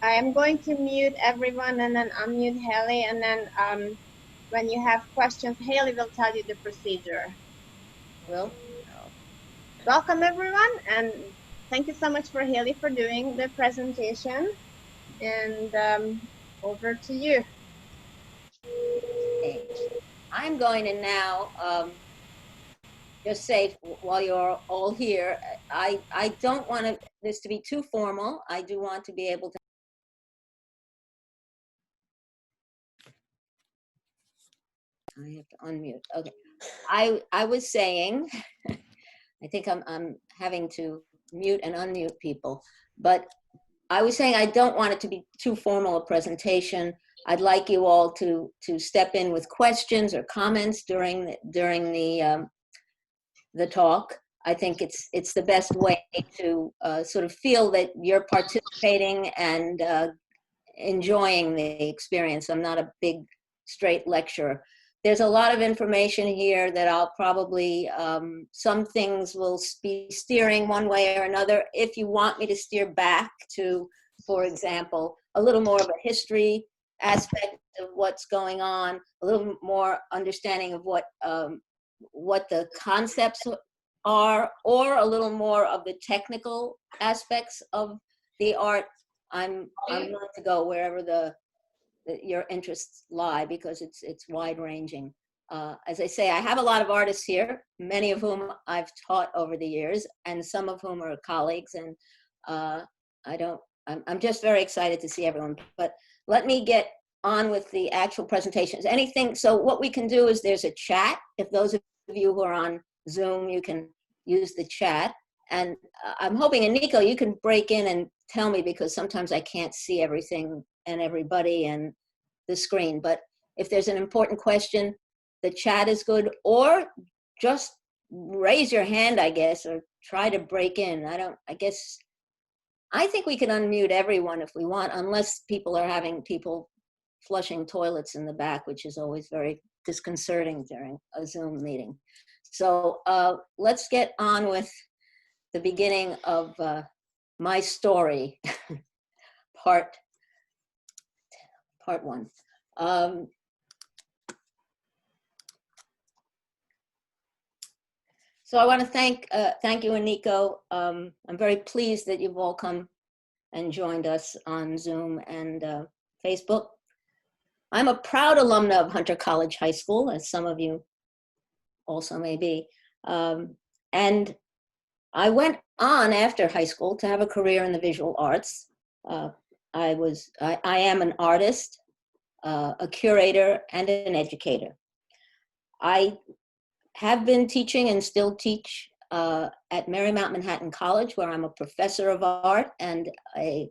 I am going to mute everyone and then unmute Haley, and then when you have questions, Haley will tell you the procedure. Will? Welcome everyone, and thank you so much for Haley for doing the presentation. And over to you. Okay. I'm going to now just say, while you're all here, I don't want this to be too formal. I do want to be able to. I have to unmute. Okay. I was saying, I think I'm having to mute and unmute people, but I was saying I don't want it to be too formal a presentation. I'd like you all to step in with questions or comments during the talk. I think it's the best way to sort of feel that you're participating and enjoying the experience. I'm not a big straight lecturer. There's a lot of information here that I'll probably, some things will be steering one way or another. If you want me to steer back to, for example, a little more of a history aspect of what's going on, a little more understanding of what the concepts are, or a little more of the technical aspects of the art, I'm willing to go wherever your interests lie, because it's wide ranging. As I say, I have a lot of artists here, many of whom I've taught over the years, and some of whom are colleagues. And I'm just very excited to see everyone. But let me get on with the actual presentations. Anything, so what we can do is there's a chat. If those of you who are on Zoom, you can use the chat. And I'm hoping, and Nico, you can break in and tell me, because sometimes I can't see everything and everybody and the screen. But if there's an important question, the chat is good, or just raise your hand, I guess, or try to break in. I think we can unmute everyone if we want, unless people are having people flushing toilets in the back, which is always very disconcerting during a Zoom meeting. So let's get on with the beginning of my story, part one. So I want to thank you, Nico. I'm very pleased that you've all come and joined us on Zoom and Facebook. I'm a proud alumna of Hunter College High School, as some of you also may be. And I went on after high school to have a career in the visual arts. I am an artist, a curator, and an educator. I have been teaching and still teach at Marymount Manhattan College, where I'm a professor of art and a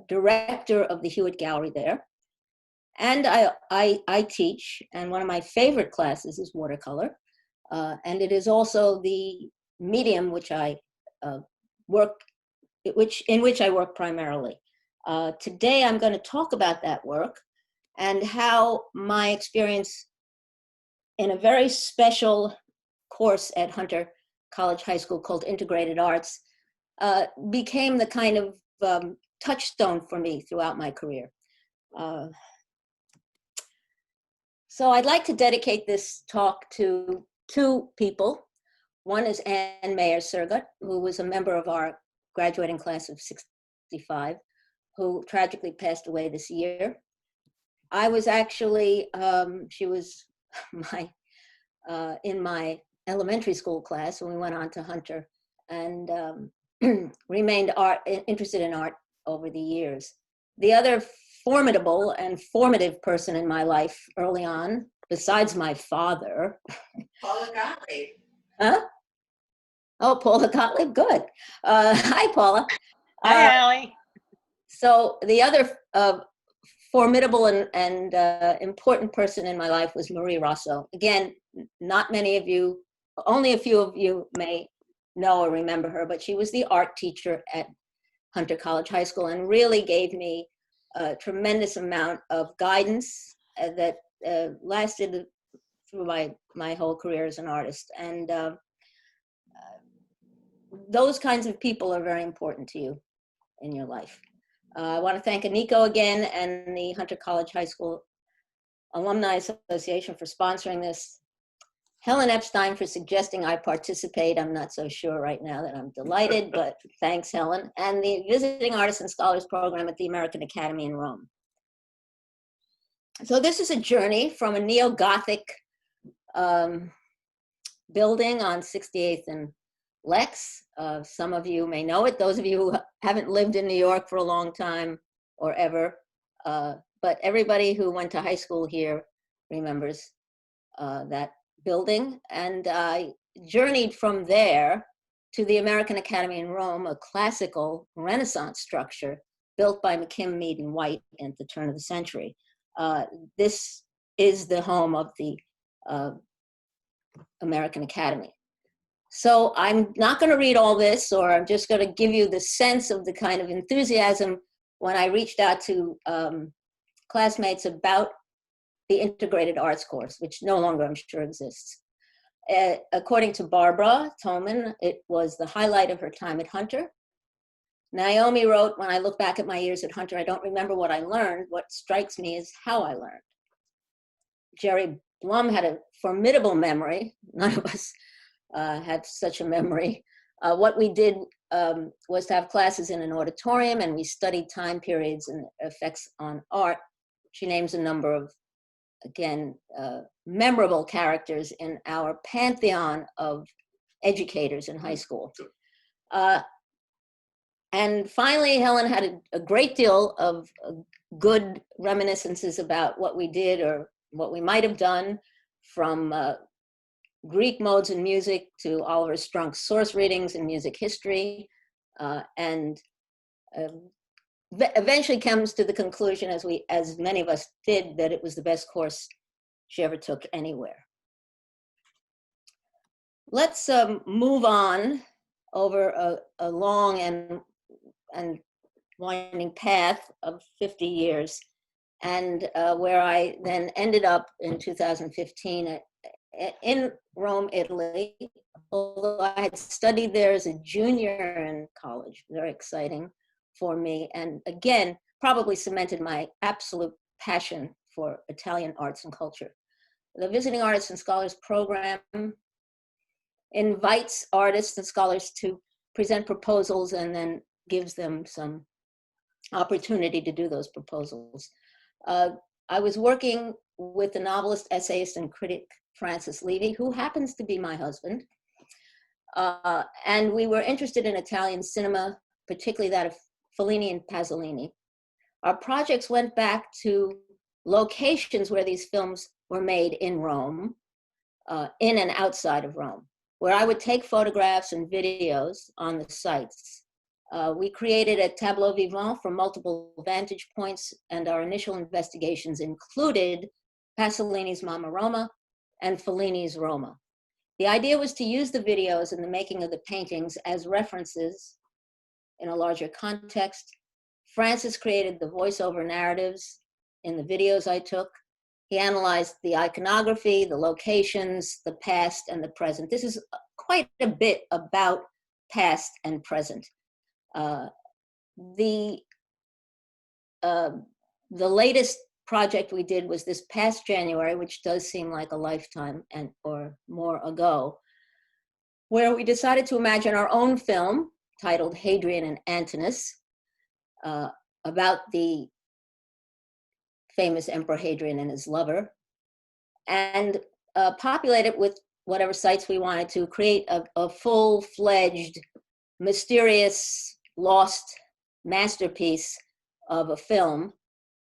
director of the Hewitt Gallery there. And I teach, and one of my favorite classes is watercolor. And it is also the medium which I in which I work primarily. Today I'm going to talk about that work and how my experience in a very special course at Hunter College High School called Integrated Arts became the kind of touchstone for me throughout my career. So I'd like to dedicate this talk to two people. One is Anne Mayer-Surgut, who was a member of our graduating class of 65, who tragically passed away this year. I was actually, she was in my elementary school class when we went on to Hunter, and remained interested in art over the years. The other formidable and formative person in my life early on, besides my father. Paula Gottlieb. Huh? Oh, Paula Gottlieb, good. Hi, Paula. Hi, Hallie. So the other formidable and important person in my life was Marie Rosso. Again, not many of you, only a few of you may know or remember her, but she was the art teacher at Hunter College High School and really gave me a tremendous amount of guidance that lasted through my whole career as an artist. And those kinds of people are very important to you in your life. I want to thank Aniko again and the Hunter College High School Alumni Association for sponsoring this. Helen Epstein for suggesting I participate. I'm not so sure right now that I'm delighted, but thanks, Helen. And the Visiting Artists and Scholars program at the American Academy in Rome. So this is a journey from a neo-Gothic building on 68th and Lex. Some of you may know it. Those of you who haven't lived in New York for a long time or ever, but everybody who went to high school here remembers that building. And I journeyed from there to the American Academy in Rome, a classical Renaissance structure built by McKim, Mead, and White at the turn of the century. This is the home of the American Academy. So I'm not going to read all this, or I'm just going to give you the sense of the kind of enthusiasm when I reached out to classmates about the integrated arts course, which no longer, I'm sure, exists. According to Barbara Tolman, it was the highlight of her time at Hunter. Naomi wrote, when I look back at my years at Hunter, I don't remember what I learned. What strikes me is how I learned. Jerry Blum had a formidable memory. None of us had such a memory. What we did was to have classes in an auditorium, and we studied time periods and effects on art. She names a number of, again, memorable characters in our pantheon of educators in high school. And finally, Helen had a great deal of good reminiscences about what we did or what we might have done, from Greek modes in music to Oliver Strunk's source readings in music history, and eventually comes to the conclusion, as many of us did, that it was the best course she ever took anywhere. Let's move on over a long and winding path of 50 years, and where I then ended up in 2015 in Rome, Italy, although I had studied there as a junior in college. Very exciting for me, and again, probably cemented my absolute passion for Italian arts and culture. The Visiting Artists and Scholars program invites artists and scholars to present proposals and then gives them some opportunity to do those proposals. I was working with the novelist, essayist, and critic Francis Levy, who happens to be my husband. And we were interested in Italian cinema, particularly that of Fellini and Pasolini. Our projects went back to locations where these films were made in Rome, in and outside of Rome, where I would take photographs and videos on the sites. We created a tableau vivant from multiple vantage points, and our initial investigations included Pasolini's Mamma Roma and Fellini's Roma. The idea was to use the videos and the making of the paintings as references in a larger context. Francis created the voiceover narratives in the videos I took. He analyzed the iconography, the locations, the past, and the present. This is quite a bit about past and present. The latest project we did was this past January, which does seem like a lifetime or more ago, where we decided to imagine our own film titled Hadrian and Antinous, about the famous Emperor Hadrian and his lover, and populate it with whatever sites we wanted to create a full-fledged, mysterious, lost masterpiece of a film.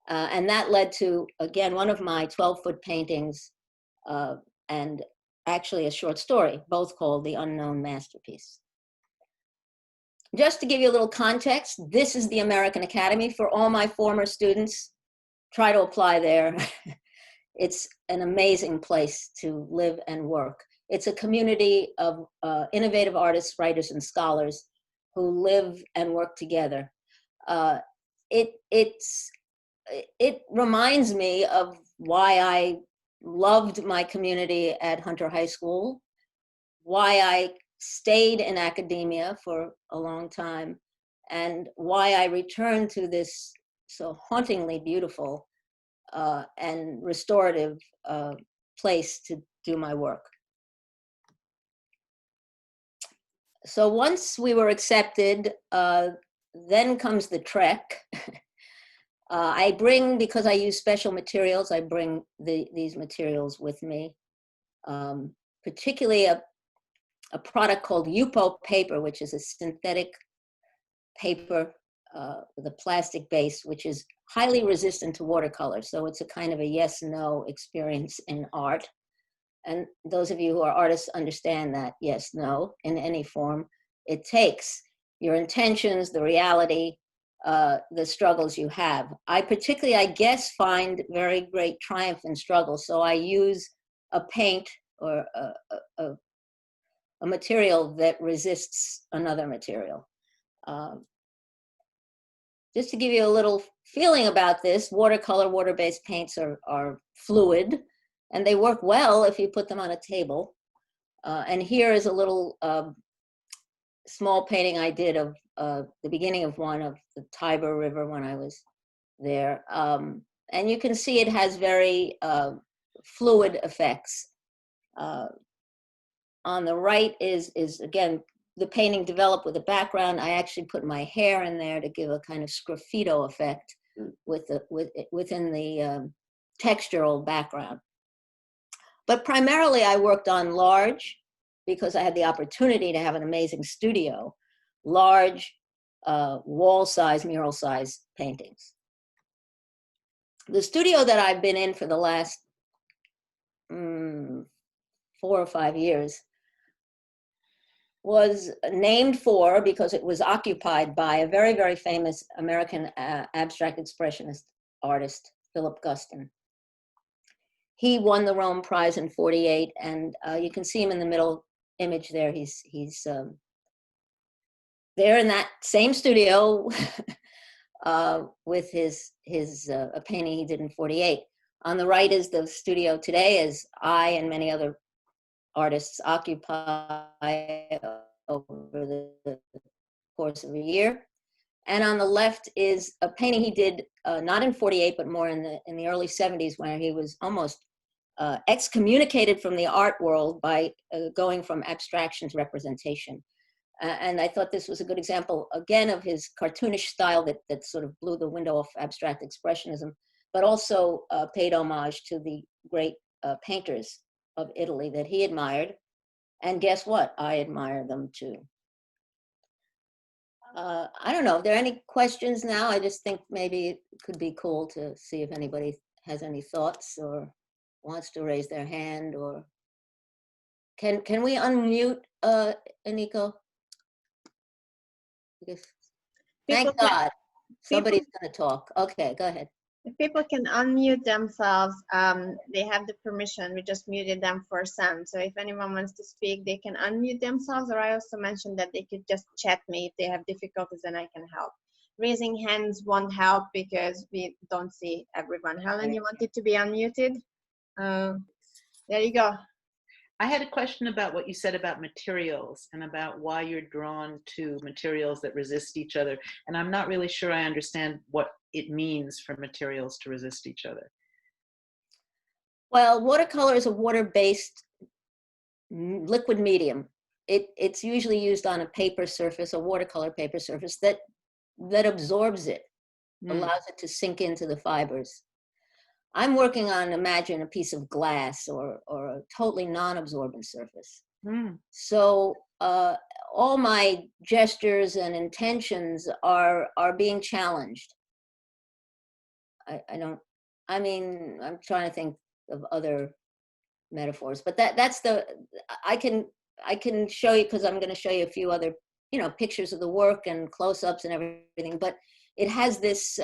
And that led to, again, one of my 12-foot paintings and actually a short story, both called The Unknown Masterpiece. Just to give you a little context, this is the American Academy. For all my former students, try to apply there. It's an amazing place to live and work. It's a community of innovative artists, writers, and scholars who live and work together. It reminds me of why I loved my community at Hunter High School, why I stayed in academia for a long time, and why I return to this so hauntingly beautiful and restorative place to do my work. So once we were accepted, then comes the trek. I bring, because I use special materials, I bring these materials with me, particularly a product called Yupo paper, which is a synthetic paper with a plastic base, which is highly resistant to watercolor. So it's a kind of a yes-no experience in art. And those of you who are artists understand that yes-no in any form it takes. Your intentions, the reality, the struggles you have. I particularly, I guess, find very great triumph in struggle. So I use a paint or a material that resists another material. Just to give you a little feeling about this, watercolor, water-based paints are fluid, and they work well if you put them on a table. And here is a little small painting I did of the beginning of one of the Tiber River when I was there. And you can see it has very fluid effects. On the right is again, the painting developed with a background. I actually put my hair in there to give a kind of sgraffito effect within the textural background. But primarily I worked on large, because I had the opportunity to have an amazing studio, large wall-size, mural-size paintings. The studio that I've been in for the last 4 or 5 years was named for, because it was occupied by a very, very famous American abstract expressionist artist, Philip Guston. He won the Rome Prize in '48, and you can see him in the middle image there. He's there in that same studio with his a painting he did in '48. On the right is the studio today, as I and many other artists occupy over the course of a year. And on the left is a painting he did not in '48, but more in the early '70s, where he was almost excommunicated from the art world by going from abstraction to representation. And I thought this was a good example, again, of his cartoonish style that sort of blew the window off abstract expressionism, but also paid homage to the great painters of Italy that he admired. And guess what? I admire them too. I don't know, are there any questions now? I just think maybe it could be cool to see if anybody has any thoughts or wants to raise their hand, or can we unmute Aniko? Thank God, somebody's going to talk. Okay, go ahead. If people can unmute themselves, they have the permission. We just muted them for sound. So if anyone wants to speak, they can unmute themselves, or I also mentioned that they could just chat me if they have difficulties and I can help. Raising hands won't help because we don't see everyone. Helen, you wanted to be unmuted? There you go. I had a question about what you said about materials and about why you're drawn to materials that resist each other. And I'm not really sure I understand what it means for materials to resist each other. Well, watercolor is a water-based liquid medium. It's usually used on a paper surface, a watercolor paper surface that absorbs it, allows it to sink into the fibers. I'm working on, imagine, a piece of glass or a totally non-absorbent surface. So all my gestures and intentions are being challenged. I'm trying to think of other metaphors, but that's I can show you, because I'm going to show you a few other, pictures of the work and close-ups and everything, but it has this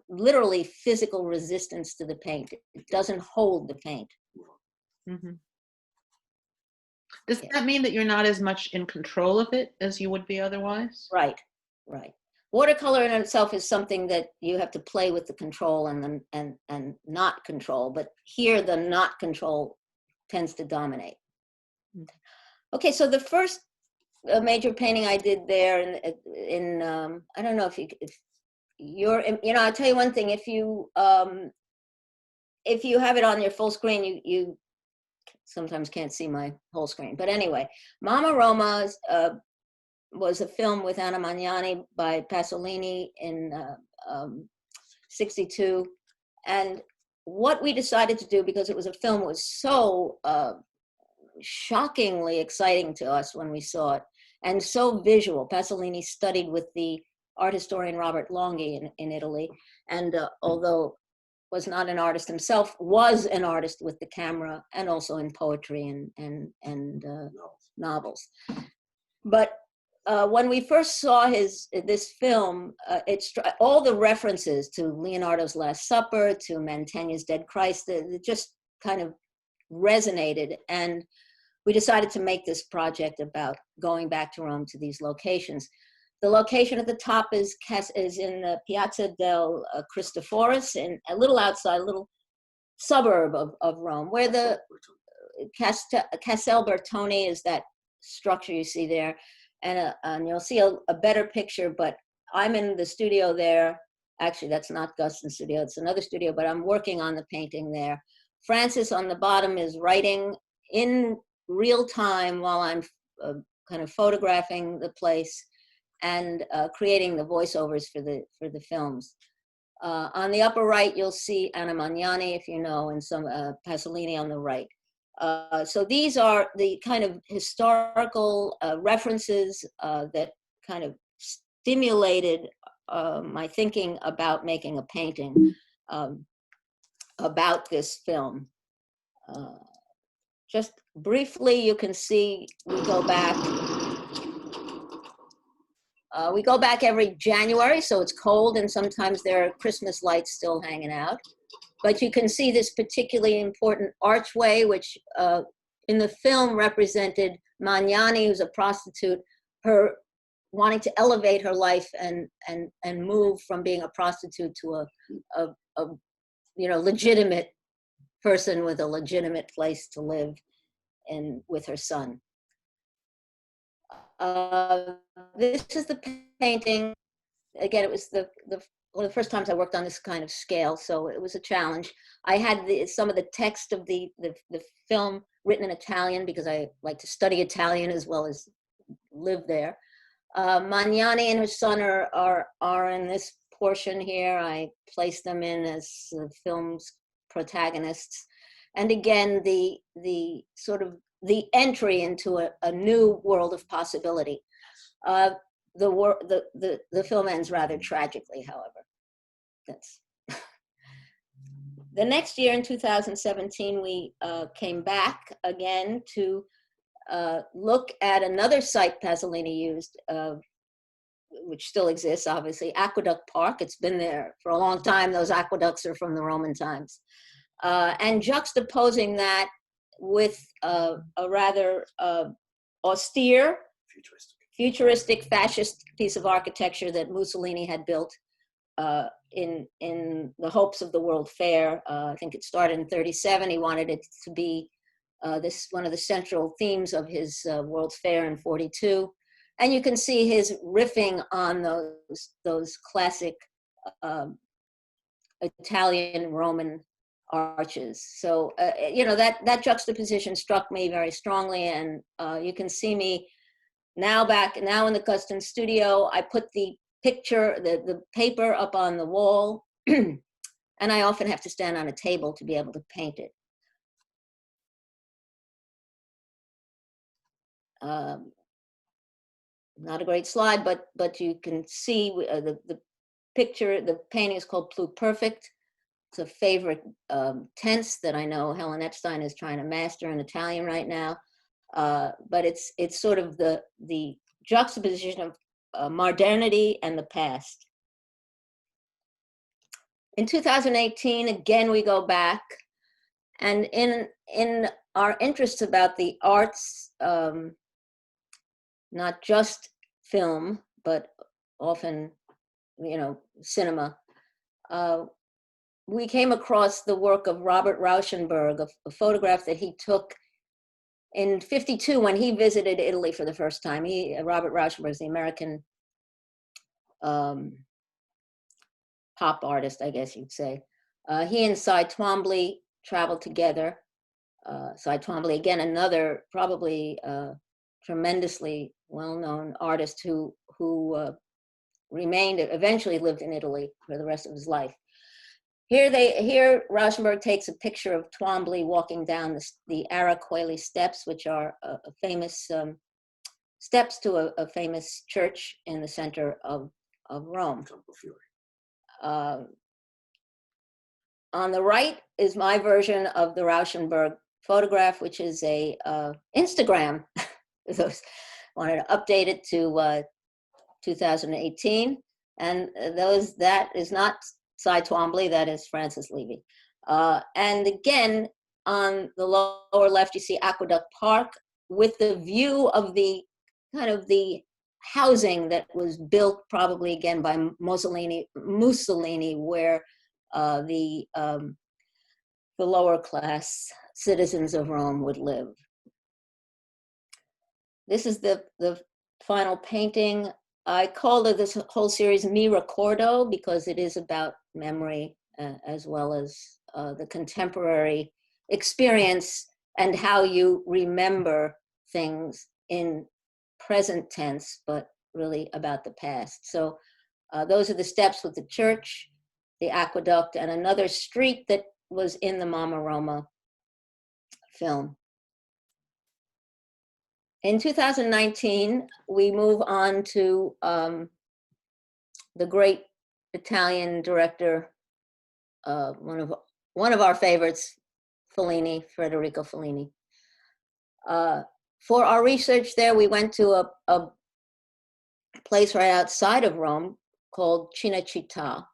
literally physical resistance to the paint. It doesn't hold the paint. Does that mean that you're not as much in control of it as you would be otherwise? Right. Watercolor in itself is something that you have to play with the control and not control, but here the not control tends to dominate. Okay, so the first a major painting I did there in I don't know if you're, you know, I'll tell you one thing, if you have it on your full screen, you sometimes can't see my whole screen. But anyway, Mama Roma was a film with Anna Magnani by Pasolini in 62. And what we decided to do, because it was a film that was so shockingly exciting to us when we saw it, and so visual. Pasolini studied with the art historian Robert Longhi in Italy, and although was not an artist himself, was an artist with the camera and also in poetry and novels. But when we first saw this film, all the references to Leonardo's Last Supper, to Mantegna's Dead Christ, it just kind of resonated. And we decided to make this project about going back to Rome, to these locations. The location at the top is in the Piazza del Cristoforis, in a little outside, a little suburb of Rome, where the Castel Bertoni is that structure you see there. And you'll see a better picture, but I'm in the studio there. Actually, that's not Guston's studio, it's another studio, but I'm working on the painting there. Francis on the bottom is writing in real time while I'm kind of photographing the place and creating the voiceovers for the films. On the upper right, you'll see Anna Magnani, if you know, and some Pasolini on the right. So these are the kind of historical references that kind of stimulated my thinking about making a painting about this film. Just briefly, you can see we go back every January, so it's cold and sometimes there are Christmas lights still hanging out. But you can see this particularly important archway, which in the film represented Magnani, who's a prostitute, her wanting to elevate her life and move from being a prostitute to a legitimate person with a legitimate place to live with her son. This is the painting. Again, it was one of the first times I worked on this kind of scale, so it was a challenge. I had some of the text of the film written in Italian because I like to study Italian as well as live there. Magnani and her son are in this portion here. I placed them in as the film's protagonists. And again, the sort of the entry into a new world of possibility. The film ends rather tragically, however. That's the next year in 2017, we came back again to look at another site Pasolini used, which still exists, obviously, Aqueduct Park. It's been there for a long time. Those aqueducts are from the Roman times. And juxtaposing that with a rather austere, futuristic, fascist piece of architecture that Mussolini had built in the hopes of the World Fair. I think it started in 1937. He wanted it to be one of the central themes of his World's Fair in 1942. And you can see his riffing on those classic Italian Roman arches. So, that juxtaposition struck me very strongly. And you can see me now in the Guston studio. I put the picture, the paper up on the wall, and I often have to stand on a table to be able to paint it. Not a great slide, but you can see the picture. The painting is called Pluperfect. It's a favorite tense that I know Helen Epstein is trying to master in Italian right now. But it's sort of the juxtaposition of modernity and the past. In 2018, again, we go back, and in our interests about the arts, not just film, but often, cinema, we came across the work of Robert Rauschenberg, a photograph that he took in 52, when he visited Italy for the first time, Robert Rauschenberg is the American pop artist, I guess you'd say. He and Cy Twombly traveled together. Cy Twombly, again, another probably tremendously well-known artist who eventually lived in Italy for the rest of his life. Here Rauschenberg takes a picture of Twombly walking down the Ara Coeli steps, which are a famous steps to a famous church in the center of Rome. On the right is my version of the Rauschenberg photograph, which is a Instagram. Those wanted to update it to 2018, and that is not Cy Twombly, that is Francis Levy. And again, on the lower left, you see Aqueduct Park with the view of the kind of the housing that was built probably again by Mussolini, where the lower class citizens of Rome would live. This is the final painting. I called it this whole series Mi Ricordo because it is about memory as well as the contemporary experience and how you remember things in present tense, but really about the past. So those are the steps with the church, the aqueduct, and another street that was in the Mama Roma film. In 2019, we move on to the great Italian director, one of our favorites, Federico Fellini. For our research there, we went to a place right outside of Rome called Cinecittà.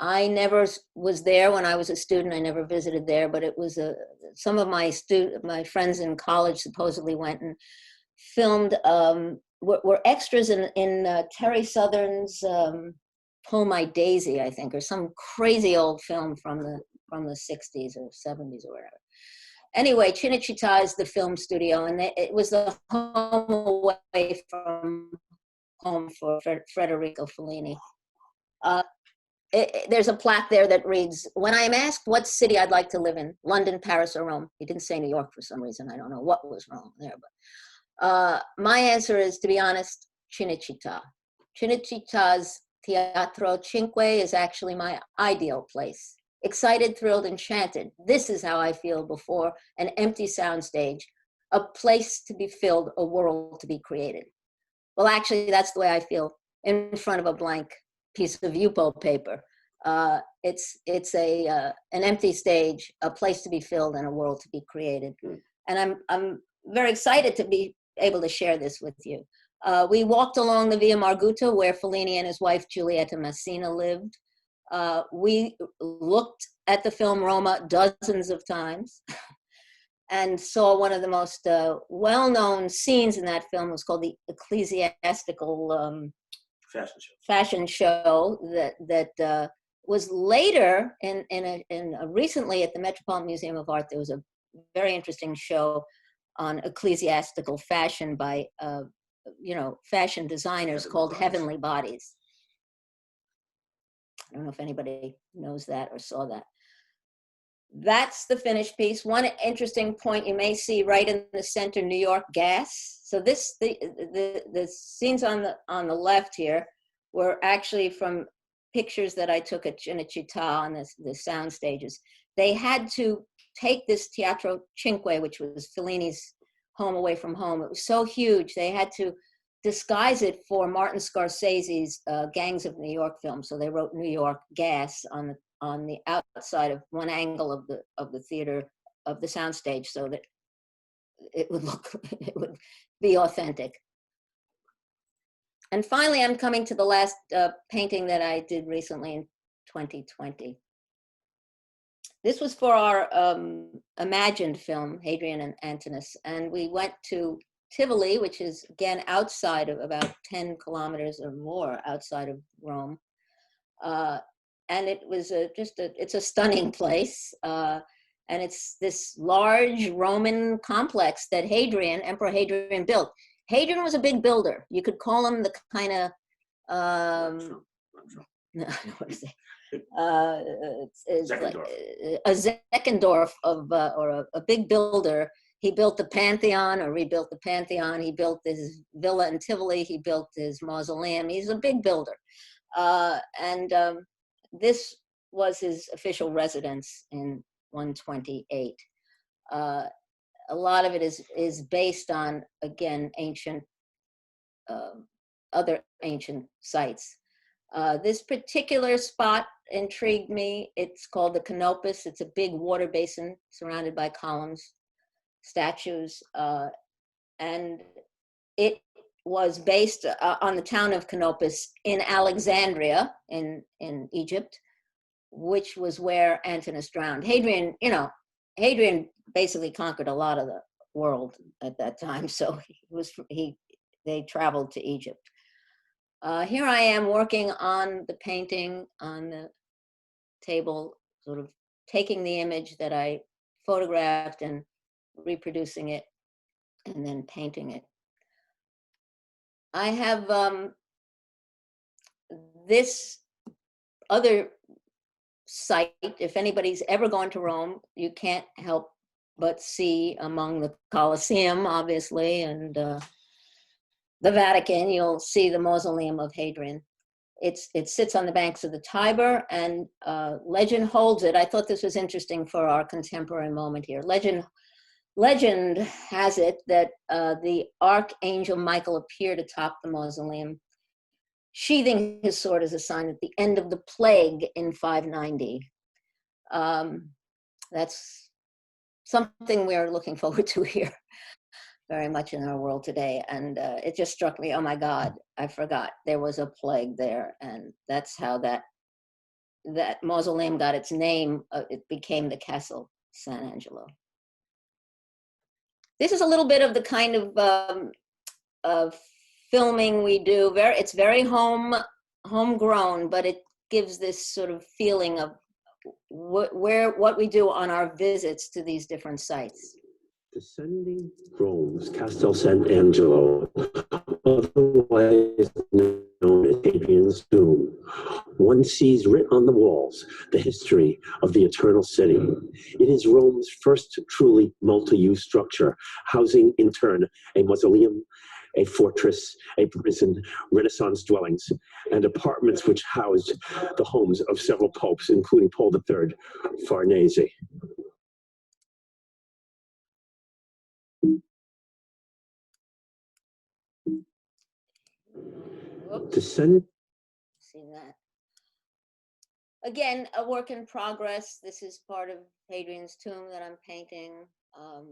I never was there when I was a student. I never visited there, but it was some of my friends in college supposedly went and filmed, were extras in Terry Southern's Pull My Daisy, I think, or some crazy old film from the 60s or 70s or whatever. Anyway, Cinecittà is the film studio, and it was the home away from home for Federico Fellini. There's a plaque there that reads, when I am asked what city I'd like to live in, London, Paris, or Rome. He didn't say New York for some reason. I don't know what was wrong there, but my answer is, to be honest, Cinecittà. Cinecittà's Teatro Cinque is actually my ideal place. Excited, thrilled, enchanted. This is how I feel before an empty soundstage, a place to be filled, a world to be created. Well, actually, that's the way I feel in front of a blank piece of Yupo paper. It's an empty stage, a place to be filled, and a world to be created. And I'm very excited to be able to share this with you. We walked along the Via Margutta, where Fellini and his wife Giulietta Massina lived. We looked at the film Roma dozens of times and saw one of the most well-known scenes in that film. Was called the ecclesiastical fashion show that was later recently at the Metropolitan Museum of Art. There was a very interesting show on ecclesiastical fashion by fashion designers called Heavenly Bodies. I don't know if anybody knows that or saw that. That's the finished piece. One interesting point you may see right in the center, New York Gas. So the scenes on the left here were actually from pictures that I took at Cinecittà on the sound stages. They had to take this Teatro Cinque, which was Fellini's home away from home. It was so huge, they had to disguise it for Martin Scorsese's Gangs of New York film. So they wrote New York Gas on the outside of one angle of the theater, of the soundstage, so that it would be authentic. And finally, I'm coming to the last painting that I did recently in 2020. This was for our imagined film, Hadrian and Antinous, and we went to Tivoli, which is again outside of about 10 kilometers or more outside of Rome. And it was it's a stunning place. And it's this large Roman complex that Emperor Hadrian built. Hadrian was a big builder. You could call him the kind of, no, what is it? It's like a Zeckendorf of, or a big builder. He built the Pantheon, or rebuilt the Pantheon. He built his villa in Tivoli. He built his mausoleum. He's a big builder. This was his official residence in 128. A lot of it is based on, again, ancient, other ancient sites. This particular spot intrigued me. It's called the Canopus. It's a big water basin surrounded by columns, statues, and it was based on the town of Canopus in Alexandria in Egypt, which was where Antinous drowned. Hadrian basically conquered a lot of the world at that time, so they traveled to Egypt. Here I am working on the painting on the table, sort of taking the image that I photographed and reproducing it, and then painting it. I have this other site. If anybody's ever gone to Rome, you can't help but see, among the Colosseum, obviously, and the Vatican, you'll see the Mausoleum of Hadrian. It sits on the banks of the Tiber, and legend holds it. I thought this was interesting for our contemporary moment here. Legend has it that the Archangel Michael appeared atop the mausoleum, sheathing his sword as a sign at the end of the plague in 590. That's something we're looking forward to here very much in our world today. And it just struck me, oh my God, I forgot there was a plague there. And that's how that mausoleum got its name. It became the Castle San Angelo. This is a little bit of the kind of filming we do. It's very homegrown, but it gives this sort of feeling of what we do on our visits to these different sites. Descending Rome's Castel San Angelo, otherwise known as Hadrian's tomb, one sees written on the walls the history of the Eternal City. It is Rome's first truly multi-use structure, housing in turn a mausoleum, a fortress, a prison, Renaissance dwellings, and apartments which housed the homes of several popes, including Paul III Farnese. See that. Again, a work in progress. This is part of Hadrian's tomb that I'm painting. Let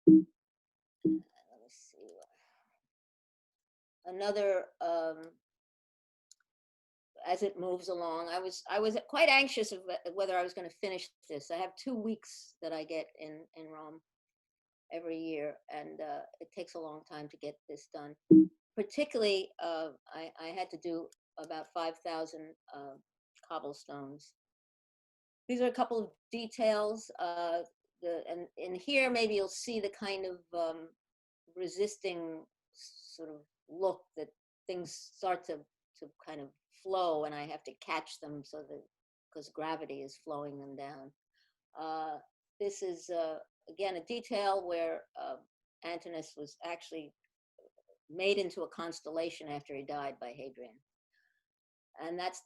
me see. Another, as it moves along, I was quite anxious of whether I was going to finish this. I have 2 weeks that I get in Rome every year, and it takes a long time to get this done. Particularly, I had to do about 5,000 cobblestones. These are a couple of details. And in here, maybe you'll see the kind of resisting sort of look that things start to kind of flow, and I have to catch them because gravity is flowing them down. This is, again, a detail where Antinous was actually made into a constellation after he died by Hadrian. And that's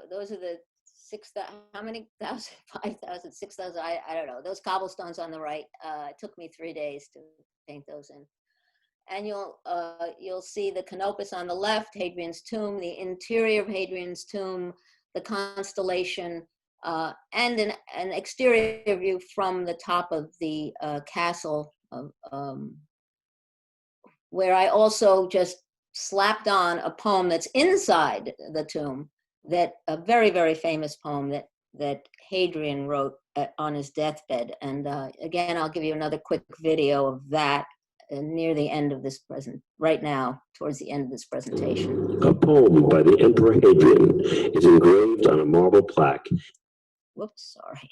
those are the 6,000, how many thousand, 5,000, 6,000, I don't know, those cobblestones on the right. It took me 3 days to paint those in. And you'll see the Canopus on the left, Hadrian's tomb, the interior of Hadrian's tomb, the constellation, and an exterior view from the top of the castle, where I also just slapped on a poem that's inside the tomb, a very, very famous poem that Hadrian wrote on his deathbed. And again, I'll give you another quick video of that near the end of this right now, towards the end of this presentation. A poem by the Emperor Hadrian is engraved on a marble plaque. Whoops, sorry.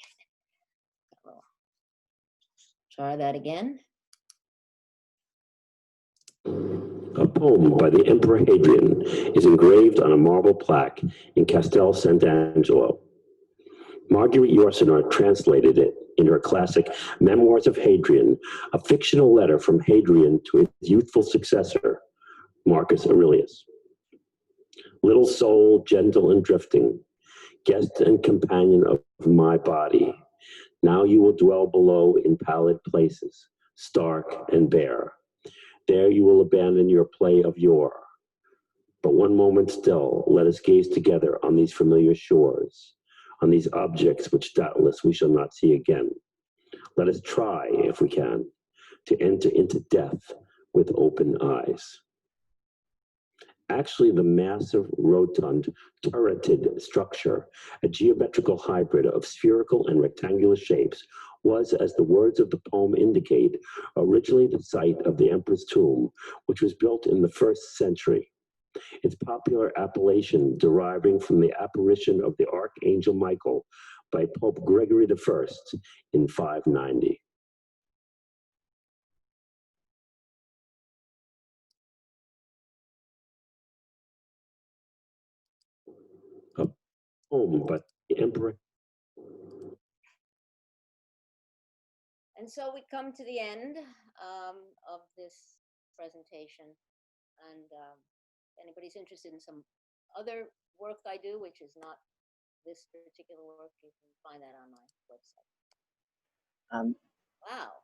Try that again. A poem by the Emperor Hadrian is engraved on a marble plaque in Castel Sant'Angelo. Marguerite Yourcenar translated it in her classic Memoirs of Hadrian, a fictional letter from Hadrian to his youthful successor, Marcus Aurelius. Little soul, gentle and drifting, guest and companion of my body, now you will dwell below in pallid places, stark and bare. There you will abandon your play of yore. But one moment still, let us gaze together on these familiar shores, on these objects which doubtless we shall not see again. Let us try, if we can, to enter into death with open eyes. Actually, the massive, rotund, turreted structure, a geometrical hybrid of spherical and rectangular shapes, was, as the words of the poem indicate, originally the site of the emperor's tomb, which was built in the 1st century. Its popular appellation deriving from the apparition of the Archangel Michael by Pope Gregory I in 590. A poem by the Emperor. And so we come to the end of this presentation. And if anybody's interested in some other work I do, which is not this particular work, you can find that on my website. Wow.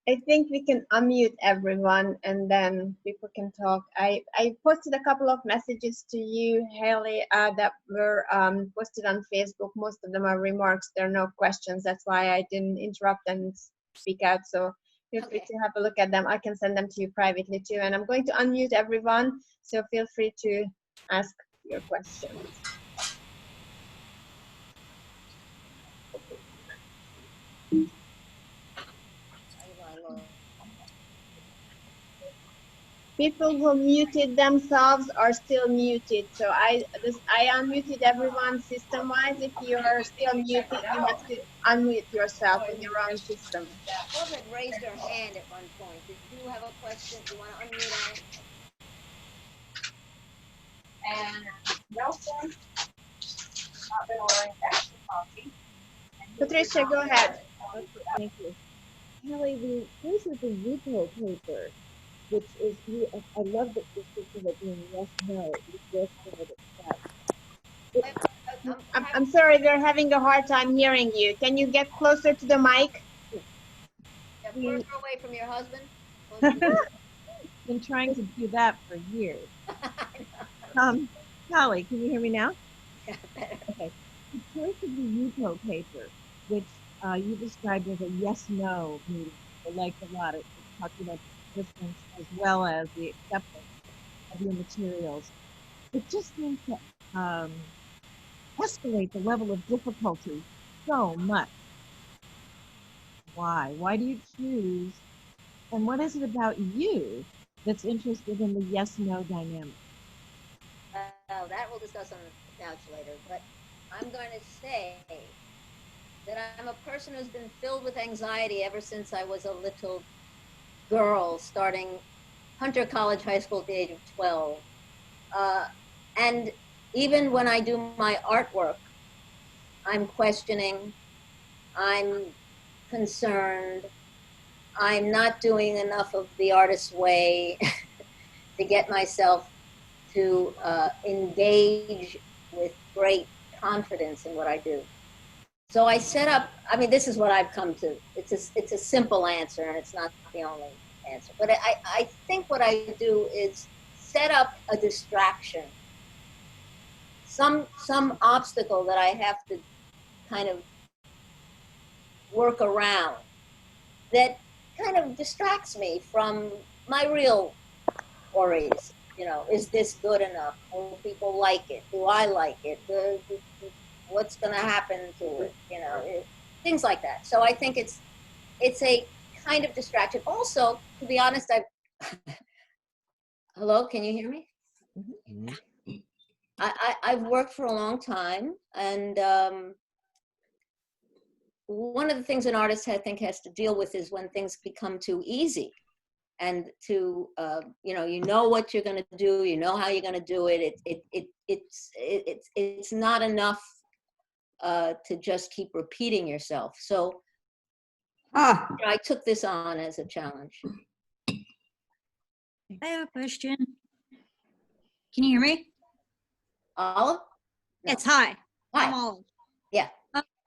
I think we can unmute everyone and then people can talk. I posted a couple of messages to you, Hallie, that were posted on Facebook. Most of them are remarks. There are no questions. That's why I didn't interrupt and speak out. So feel free to have a look at them. I can send them to you privately too. And I'm going to unmute everyone. So feel free to ask your questions. People who muted themselves are still muted. So I unmuted everyone system-wise. If you are still muted, you have to unmute yourself in your own system. Mildred raised her hand at one point. Did you have a question? Do you want to unmute Alice? And Nelson, not been ordering extra coffee. Patricia, go ahead. Okay, thank you. Hallie, here's the Yuko paper, which is, I love that this picture of being yes, no, yes, no, I'm sorry, we're having a hard time hearing you. Can you get closer to the mic? Yeah, further away from your husband? Been trying to do that for years. Hallie, can you hear me now? Yeah, better. Okay. The choice of the Yuko paper, which you described as a yes-no meeting, I liked a lot. It talked about the distance as well as the acceptance of your materials. It just seems to escalate the level of difficulty so much. Why? Why do you choose? And what is it about you that's interested in the yes-no dynamic? That we'll discuss on the couch later, but I'm going to say that I'm a person who's been filled with anxiety ever since I was a little girl, starting Hunter College High School at the age of 12. And even when I do my artwork, I'm questioning, I'm concerned, I'm not doing enough of the artist's way to get myself to engage with great confidence in what I do. So I set up, I mean, this is what I've come to. It's a simple answer, and it's not the only answer. But I think what I do is set up a distraction, some obstacle that I have to kind of work around that kind of distracts me from my real worries. You know, is this good enough? Will people like it? Do I like it? What's going to happen to it? You know, things like that. So I think it's a kind of distraction. Also, to be honest, hello, can you hear me? Mm-hmm. I've worked for a long time, and one of the things an artist, I think, has to deal with is when things become too easy. And to, you know what you're going to do, you know how you're going to do it. It's not enough to just keep repeating yourself. So I took this on as a challenge. I have a question. Can you hear me? Olive? No. It's hi. Hi. I'm Olive. Yeah.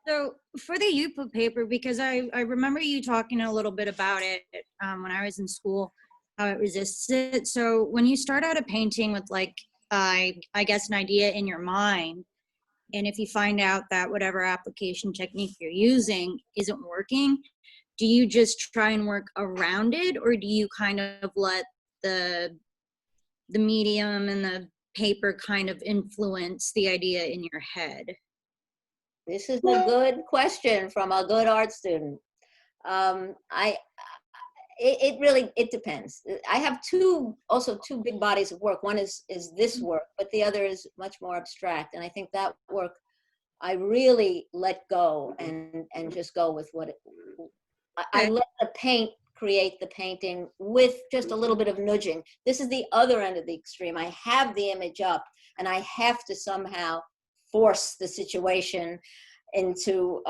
So for the UPA paper, because I remember you talking a little bit about it when I was in school, how it resists it. So when you start out a painting with like, I guess an idea in your mind, and if you find out that whatever application technique you're using isn't working, do you just try and work around it, or do you kind of let the medium and the paper kind of influence the idea in your head? This is a good question from a good art student. It depends. I have two big bodies of work. One is this work, but the other is much more abstract. And I think that work, I really let go and just go with what I let the paint create the painting with just a little bit of nudging. This is the other end of the extreme. I have the image up and I have to somehow force the situation into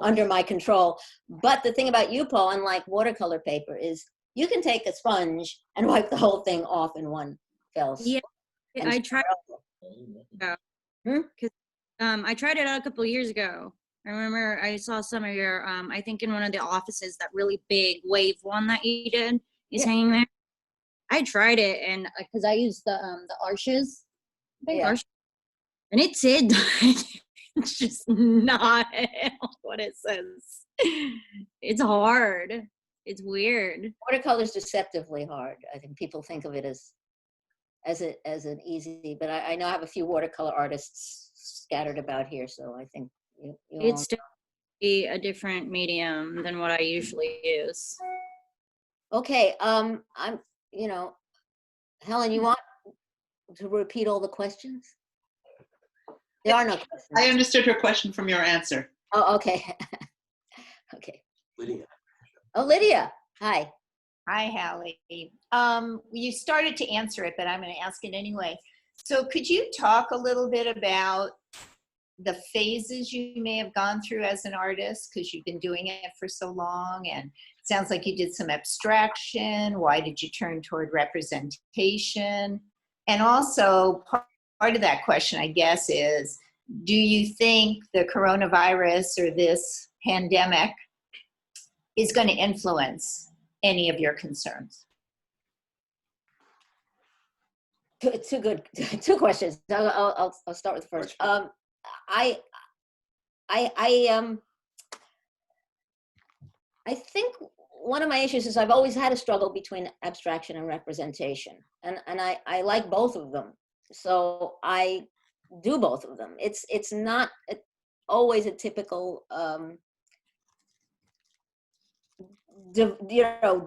under my control. But the thing about UPO, unlike watercolor paper, is you can take a sponge and wipe the whole thing off in one fell swoop. Yeah, I tried. I tried it out a couple of years ago. I remember I saw some of your, I think in one of the offices, that really big wave one that you did is hanging there. I tried it, and because I used the arches, arches, and it did. It's just not what it says. It's hard. It's weird. Watercolor is deceptively hard. I think people think of it as an easy, but I know I have a few watercolor artists scattered about here, so I think it's definitely a different medium than what I usually use. Okay, I'm, Helen, you want to repeat all the questions? There are no questions. I understood her question from your answer. Oh, okay. Okay. Lydia. Oh, Lydia. Hi. Hi, Hallie. You started to answer it, but I'm going to ask it anyway. So could you talk a little bit about the phases you may have gone through as an artist, because you've been doing it for so long, and it sounds like you did some abstraction. Why did you turn toward representation? And also part of that question, I guess, is, do you think the coronavirus or this pandemic is going to influence any of your concerns? Two questions. I'll start with the first. I think one of my issues is I've always had a struggle between abstraction and representation, and I like both of them, so I do both of them. It's not always a typical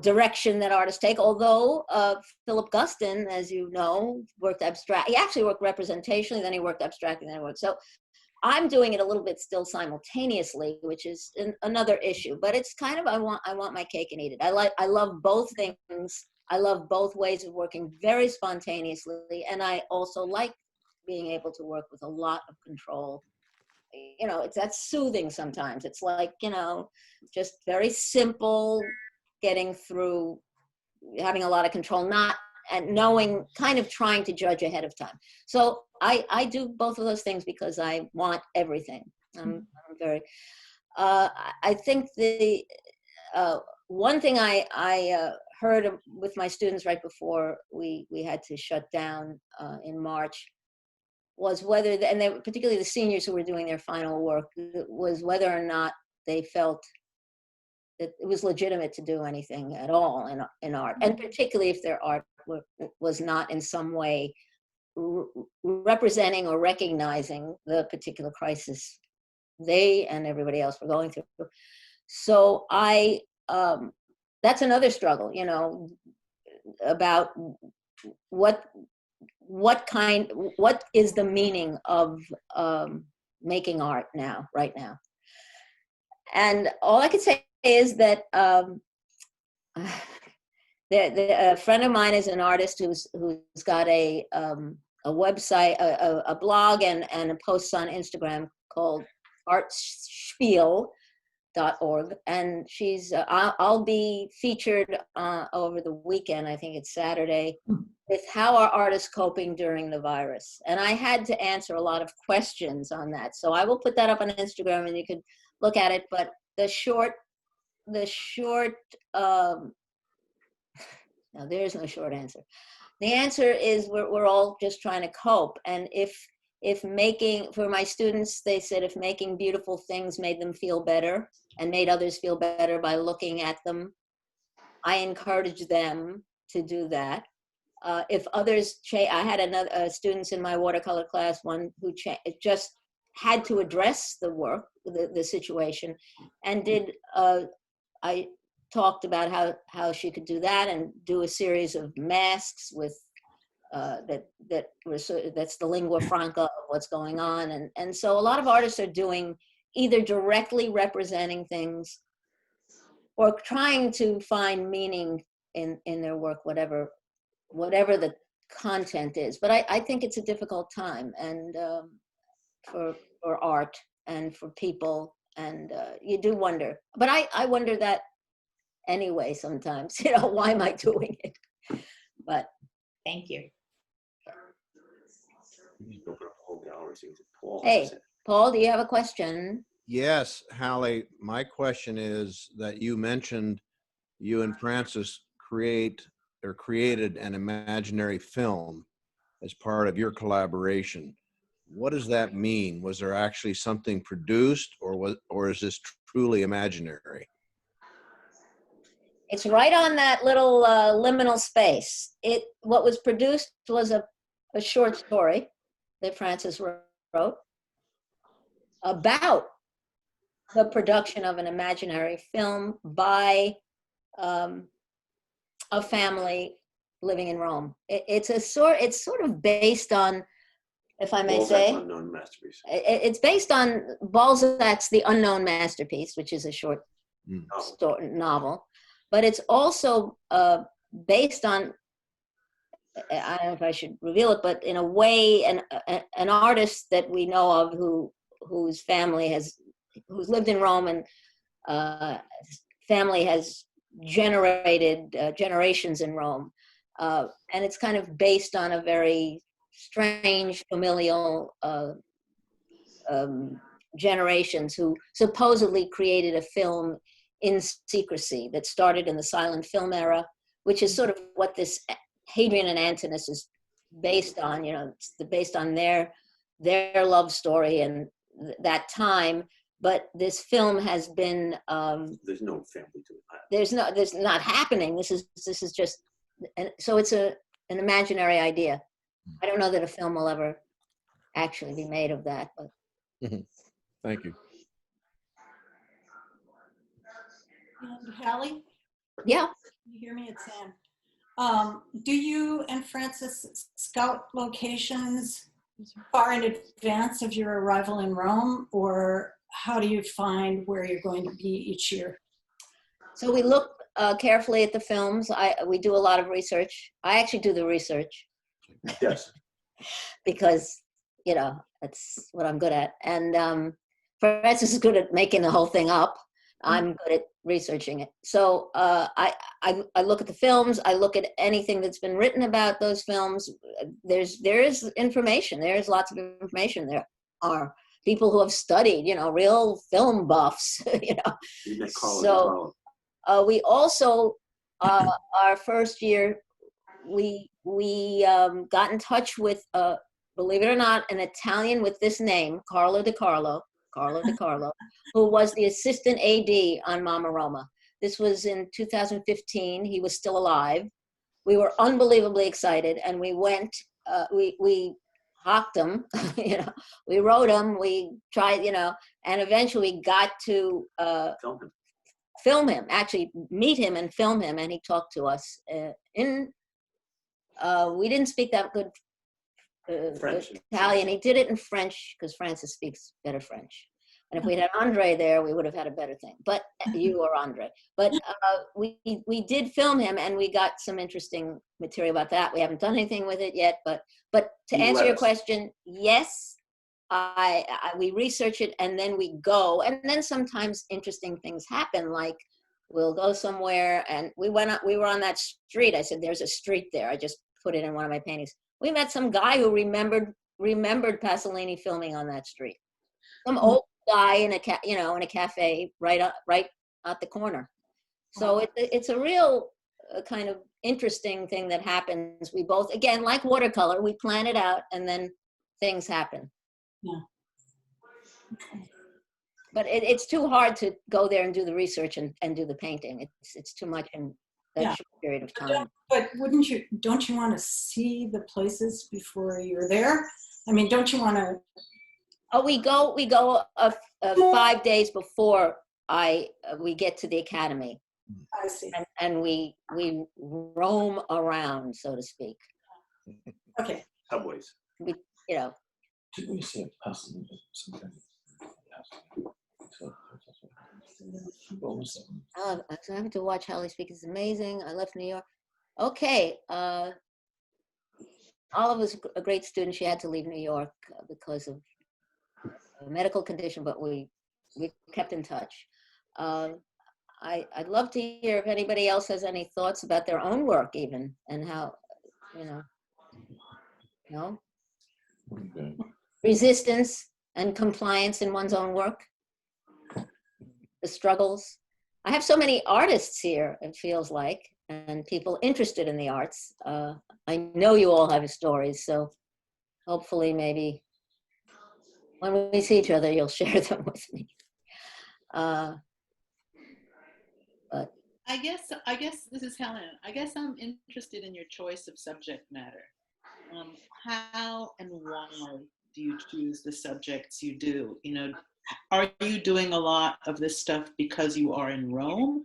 direction that artists take, although Philip Guston, as you know, worked abstract. He actually worked representationally, then he worked abstractly, then he worked. So I'm doing it a little bit still simultaneously, which is another issue. But it's kind of, I want my cake and eat it. I love both things. I love both ways of working very spontaneously, and I also like being able to work with a lot of control. That's soothing sometimes. It's like, just very simple, getting through, having a lot of control, and knowing, kind of trying to judge ahead of time. So I do both of those things because I want everything. I'm very, I think the one thing I heard with my students right before we had to shut down in March was whether, and they, particularly the seniors who were doing their final work, was whether or not they felt that it was legitimate to do anything at all in art, and particularly if their art was not in some way representing or recognizing the particular crisis they and everybody else were going through. So that's another struggle, about what is the meaning of making art right now. And all I can say is that a friend of mine is an artist who's got a website, a blog, and a post on Instagram called artspiel.org, and she's I'll be featured over the weekend, I think it's Saturday, with how are artists coping during the virus. And I had to answer a lot of questions on that, so I will put that up on Instagram and you can look at it. But the short no, there is no short answer. The answer is we're all just trying to cope. And if making, for my students, they said if making beautiful things made them feel better and made others feel better by looking at them, I encourage them to do that. If others I had another students in my watercolor class, one who just had to address the work, the situation, and did I talked about how she could do that and do a series of masks with that's the lingua franca of what's going on. And so a lot of artists are doing either directly representing things or trying to find meaning in their work, whatever the content is. But I think it's a difficult time, and for art and for people, and you do wonder. But I wonder that anyway sometimes, why am I doing it? But Thank you. Hey, Paul, do you have a question? Yes, Hallie, my question is that you mentioned you and Francis created an imaginary film as part of your collaboration. What does that mean? Was there actually something produced, or is this truly imaginary? It's right on that little liminal space. What was produced was a short story that Francis wrote about the production of an imaginary film by a family living in Rome. It's sort of based on, if I may say, unknown masterpiece. It's based on Balzac's The Unknown Masterpiece, which is a short novel, but it's also based on, I don't know if I should reveal it, but in a way, an artist that we know of whose lived in Rome, and family has generated generations in Rome, and it's kind of based on a very strange familial generations who supposedly created a film in secrecy that started in the silent film era, which is sort of what this Hadrian and Antinous is based on. It's based on their love story and that time. But this film has been there's no family to it. There's not happening. This is just, and so it's an imaginary idea. I don't know that a film will ever actually be made of that, but Thank you. And Hallie? Yeah. You hear me? It's Ann. Do you and Francis scout locations far in advance of your arrival in Rome, or how do you find where you're going to be each year? So we look carefully at the films. We do a lot of research. I actually do the research. Yes. Because, that's what I'm good at. And Francis is good at making the whole thing up. I'm good at researching it. So I look at the films. I look at anything that's been written about those films. There is information. There is lots of information. There are people who have studied, real film buffs, So we also, our first year, we got in touch with, believe it or not, an Italian with this name, Carlo Di Carlo, who was the assistant AD on Mama Roma. This was in 2015. He was still alive. We were unbelievably excited, and we went, we hawked him, we wrote him, we tried, and eventually we got to film him, actually meet him and film him, and he talked to us we didn't speak that good French. Italian. He did it in French because Francis speaks better French. And if we'd had Andre there, we would have had a better thing. But you or Andre. But we did film him, and we got some interesting material about that. We haven't done anything with it yet. But to answer your question, yes, we research it, and then we go. And then sometimes interesting things happen, like we'll go somewhere, and we were on that street. I said, there's a street there. I just put it in one of my paintings. We met some guy who remembered Pasolini filming on that street. Some old guy in a cafe right at the corner. So it's a real kind of interesting thing that happens. We both, again, like watercolor, we plan it out and then things happen. Yeah. But it's too hard to go there and do the research and do the painting. It's too much in that short period of time. But don't you want to see the places before you're there? I mean, don't you want to? Oh, we go 5 days before we get to the academy. I see. And we roam around, so to speak. Okay. Subways. Didn't we see a person? I'm having to watch Hallie speak. It's amazing. I left New York. Okay. Olive was a great student. She had to leave New York because of a medical condition, but we kept in touch. I'd love to hear if anybody else has any thoughts about their own work, even, and how, resistance and compliance in one's own work, the struggles. I have so many artists here, it feels like, and people interested in the arts. I know you all have stories, so hopefully maybe when we see each other, you'll share them with me. But I guess this is Helen. I guess I'm interested in your choice of subject matter. How and why do you choose the subjects you do? Are you doing a lot of this stuff because you are in Rome,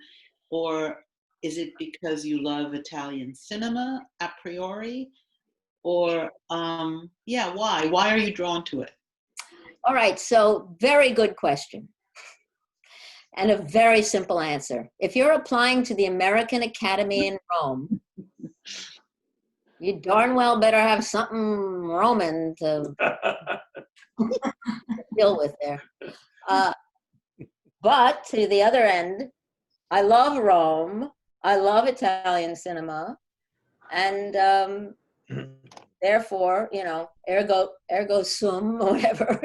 or is it because you love Italian cinema a priori? Or why? Why are you drawn to it? all right, so very good question. And a very simple answer. If you're applying to the American Academy in Rome, you darn well better have something Roman to deal with there. But to the other end, I love Rome. I love Italian cinema. And therefore, ergo sum, or whatever,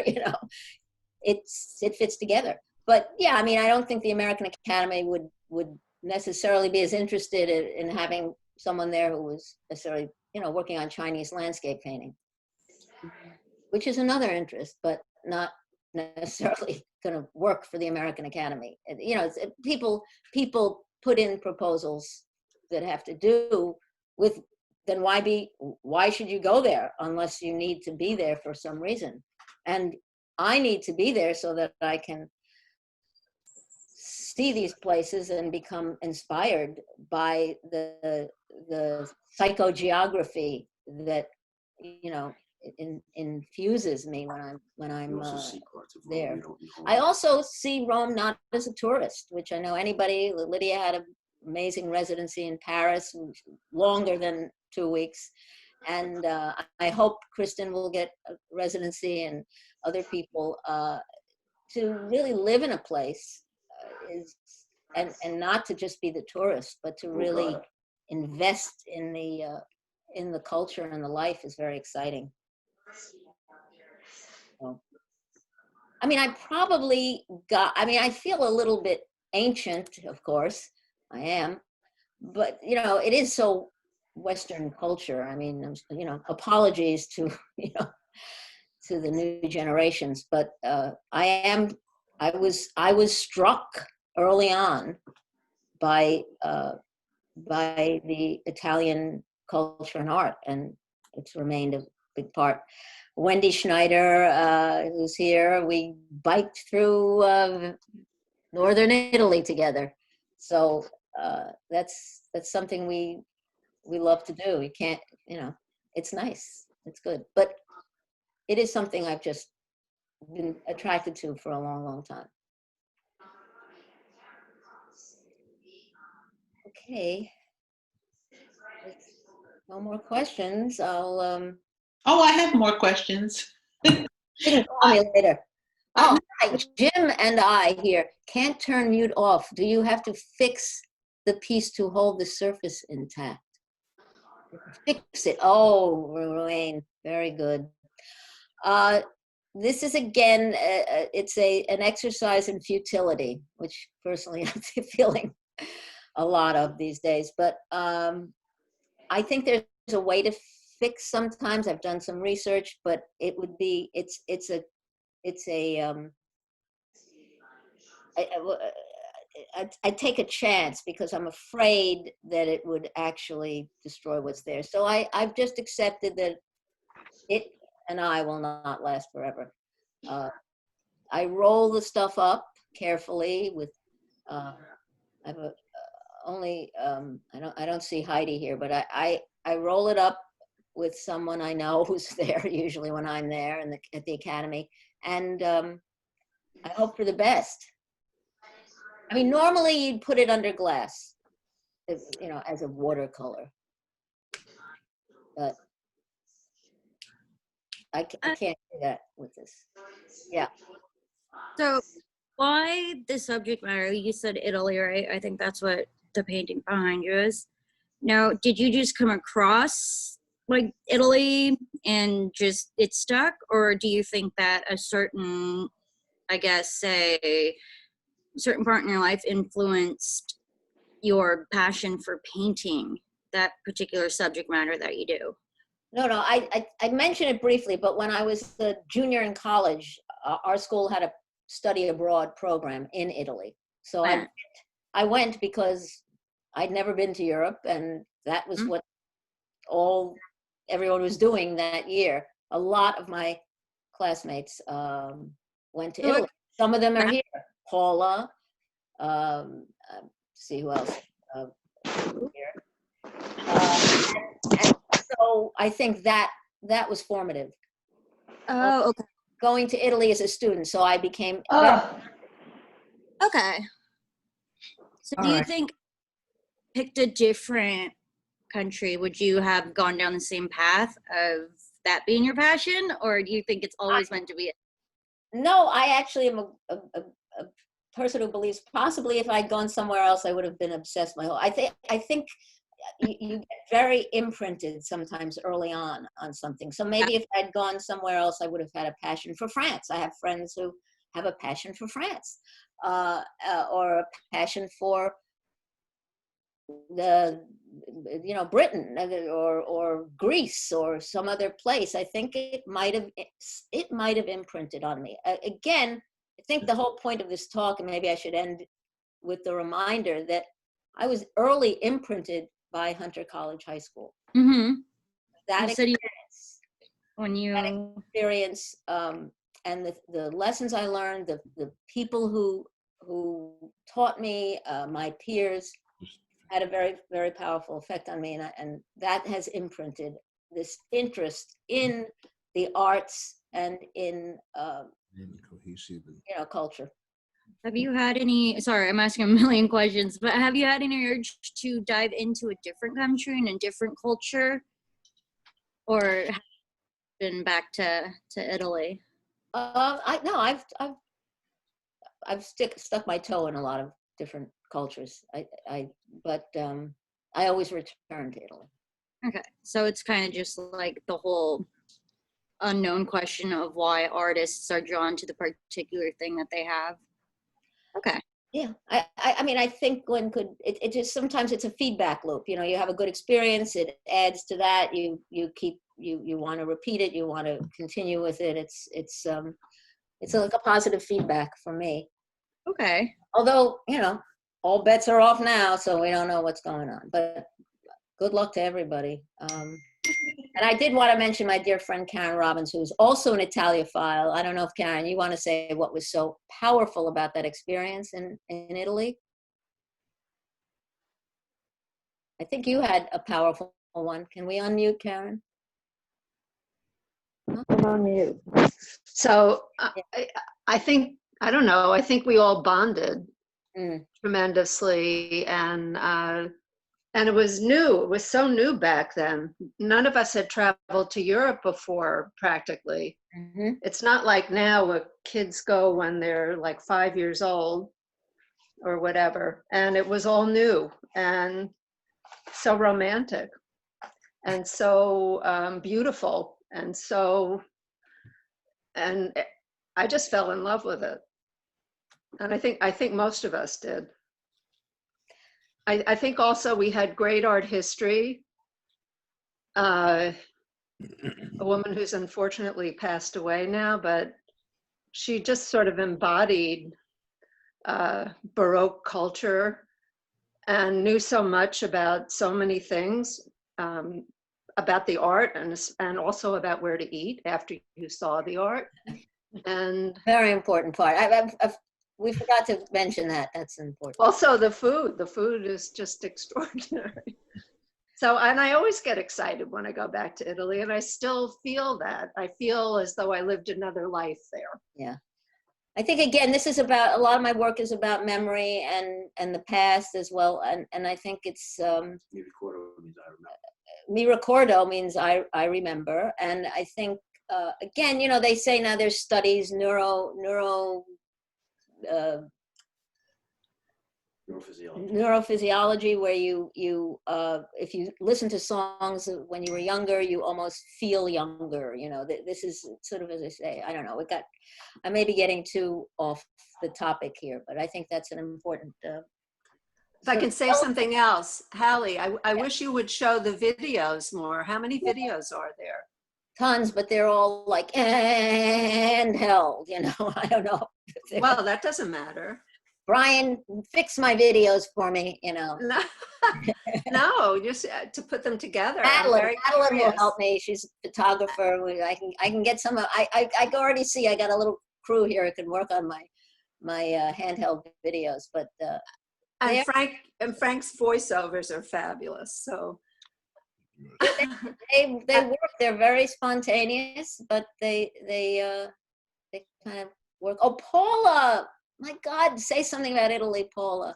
it fits together. But yeah, I mean, I don't think the American Academy would necessarily be as interested in having someone there who was necessarily, working on Chinese landscape painting, which is another interest, but not necessarily going to work for the American Academy. People put in proposals that have to do with, then why should you go there unless you need to be there for some reason? And I need to be there so that I can see these places and become inspired by the psychogeography that infuses me when I'm there. I also see Rome not as a tourist, which I know Lydia had an amazing residency in Paris, longer than 2 weeks, and I hope Kristen will get a residency, and other people, to really live in a place and not to just be the tourist, but to really invest in the culture and the life is very exciting. So, I mean, I feel a little bit ancient, of course, I am, but it is so Western culture. I mean, apologies to to the new generations, but I was struck early on by the Italian culture and art, and it's remained a big part. Wendy Schneider, who's here, we biked through northern Italy together. So that's something we love to do. We can't, it's nice, it's good, but it is something I've just been attracted to for a long, long time. Okay. No more questions. I'll Oh, I have more questions. you can call me later. Oh, hi. Jim and I here can't turn mute off. Do you have to fix the piece to hold the surface intact? Fix it. Oh, Ruane, very good. This is again, it's an exercise in futility, which personally I'm feeling a lot of these days. But I think there's a way to fix sometimes. I've done some research, but it would be I take a chance because I'm afraid that it would actually destroy what's there. So I've just accepted that it and I will not last forever. I roll the stuff up carefully with, I have a, I don't see Heidi here, but I roll it up with someone I know who's there, usually when I'm there at the academy. And I hope for the best. I mean, normally you'd put it under glass, as a watercolor. But I can't do that with this. Yeah. So why the subject matter? You said Italy, right? I think that's what the painting behind you is. Now, did you just come across like Italy and just it stuck? Or do you think that a certain, I guess, say, certain part in your life influenced your passion for painting that particular subject matter that you do? No, I mentioned it briefly, but when I was a junior in college, our school had a study abroad program in Italy. So I went because I'd never been to Europe, and that was what everyone was doing that year. A lot of my classmates went to Italy. Some of them are here. Paula, see who else here. And so I think that was formative. Oh, okay. Going to Italy as a student, so I became. Okay. So do you think picked a different country, would you have gone down the same path of that being your passion, or do you think it's always meant to be? No, I actually am a person who believes possibly if I'd gone somewhere else, I would have been obsessed my whole. I think you get very imprinted sometimes early on something. So maybe if I'd gone somewhere else, I would have had a passion for France. I have friends who have a passion for France, or a passion for Britain or Greece or some other place. I think it might have imprinted on me. Again, I think the whole point of this talk, and maybe I should end with the reminder that I was early imprinted by Hunter College High School. Mm-hmm. That experience, and the lessons I learned, the people who taught me, my peers, had a very, very powerful effect on me, and that has imprinted this interest in the arts and in culture. Have you had any, sorry, I'm asking a million questions, but have you had any urge to dive into a different country and a different culture, or have you been back to Italy? I've stuck my toe in a lot of different cultures. But I always return to Italy. Okay, so it's kind of just like the whole unknown question of why artists are drawn to the particular thing that they have. Okay. Yeah, I mean, I think one could. It just sometimes it's a feedback loop. You have a good experience. It adds to that. You want to repeat it. You want to continue with it. It's like a positive feedback for me. Okay. Although all bets are off now, so we don't know what's going on. But good luck to everybody. And I did want to mention my dear friend Karen Robbins, who's also an Italiophile. I don't know if Karen, you want to say what was so powerful about that experience in Italy? I think you had a powerful one. Can we unmute Karen? I'm on mute. So I think, I don't know, I think we all bonded tremendously, and it was new. It was so new back then. None of us had traveled to Europe before, practically. It's not like now where kids go when they're like 5 years old or whatever. And it was all new and so romantic and so beautiful. And I just fell in love with it. And I think most of us did. I think also we had great art history. A woman who's unfortunately passed away now, but she just sort of embodied Baroque culture and knew so much about so many things, about the art and also about where to eat after you saw the art. And very important part. We forgot to mention that. That's important. Also the food. The food is just extraordinary. So, and I always get excited when I go back to Italy, and I still feel that. I feel as though I lived another life there. Yeah. I think, again, this is about, a lot of my work is about memory and the past as well. And I think it's, mi ricordo means I remember. And I think, again, you know, they say now there's studies, neurophysiology, where you if you listen to songs when you were younger, you almost feel younger. You know, this is sort of, as I say, I don't know, I may be getting too off the topic here, but I think that's an important if I can say something else, Hallie, I wish you would show the videos more. How many videos are there? Tons, but they're all like handheld, you know. I don't know. Well, that doesn't matter. Brian, fix my videos for me, you know. No, just to put them together. Madeline will help me. She's a photographer. I can get some. I can already see I got a little crew here who can work on my handheld videos. But and Frank's voiceovers are fabulous. So they work. They're very spontaneous, but they kind of work. Oh, Paula. My God, say something about Italy, Paula.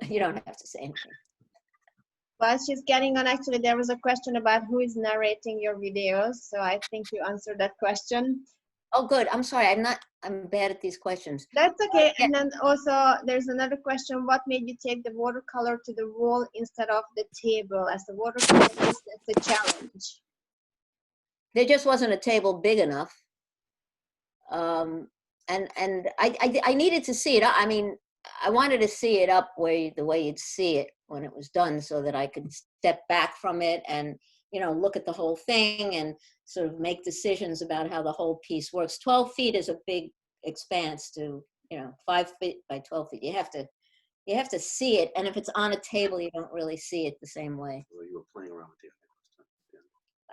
You don't have to say anything. Well, she's getting on. Actually, there was a question about who is narrating your videos. So I think you answered that question. Oh, good. I'm sorry. I'm bad at these questions. That's okay. And then also there's another question. What made you take the watercolor to the wall instead of the table, as the watercolor is a challenge? There just wasn't a table big enough. And I needed to see it. I mean, I wanted to see it up the way you'd see it when it was done, so that I could step back from it and, you know, look at the whole thing and sort of make decisions about how the whole piece works. 12 feet is a big expanse to, you know, 5 feet by 12 feet. You have to see it. And if it's on a table, you don't really see it the same way. Well, you were playing around with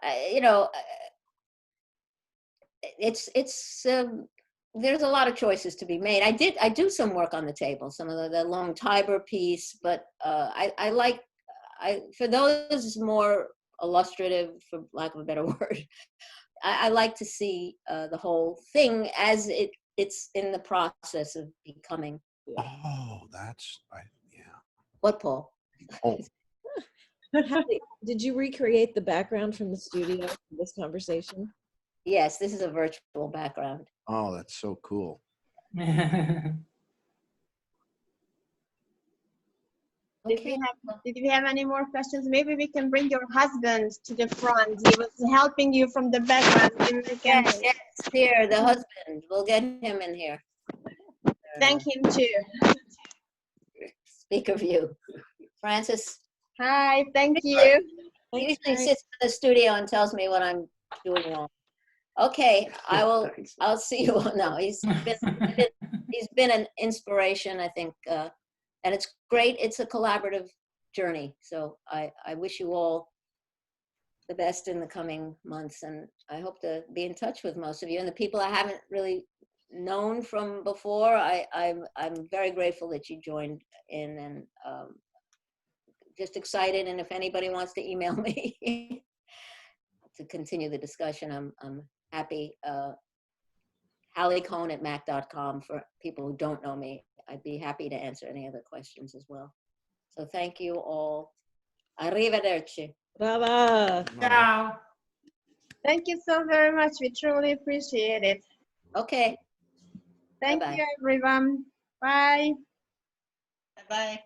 the You know, there's a lot of choices to be made. I do some work on the table, some of the long Tiber piece, but for those more illustrative, for lack of a better word, I like to see the whole thing as it's in the process of becoming. Oh, that's right. Yeah. What, Paul? Oh. Did you recreate the background from the studio for this conversation? Yes, this is a virtual background. Oh, that's so cool. Did we have any more questions? Maybe we can bring your husband to the front. He was helping you from the background. Yes, here, the husband. We'll get him in here. Thank him too. Speak of you. Francis. Hi, thank you. He usually sits in the studio and tells me what I'm doing wrong. Okay, I'll see you. No, he's been an inspiration, I think, and it's great. It's a collaborative journey. So I wish you all the best in the coming months, and I hope to be in touch with most of you. And the people I haven't really known from before, I'm very grateful that you joined in, and just excited. And if anybody wants to email me to continue the discussion, I'm happy. Hallie Cohen at mac.com for people who don't know me. I'd be happy to answer any other questions as well. So thank you all. Arrivederci. Brava. Ciao. Thank you so very much. We truly appreciate it. Okay. Thank Bye-bye. you, everyone. Bye. Bye-bye.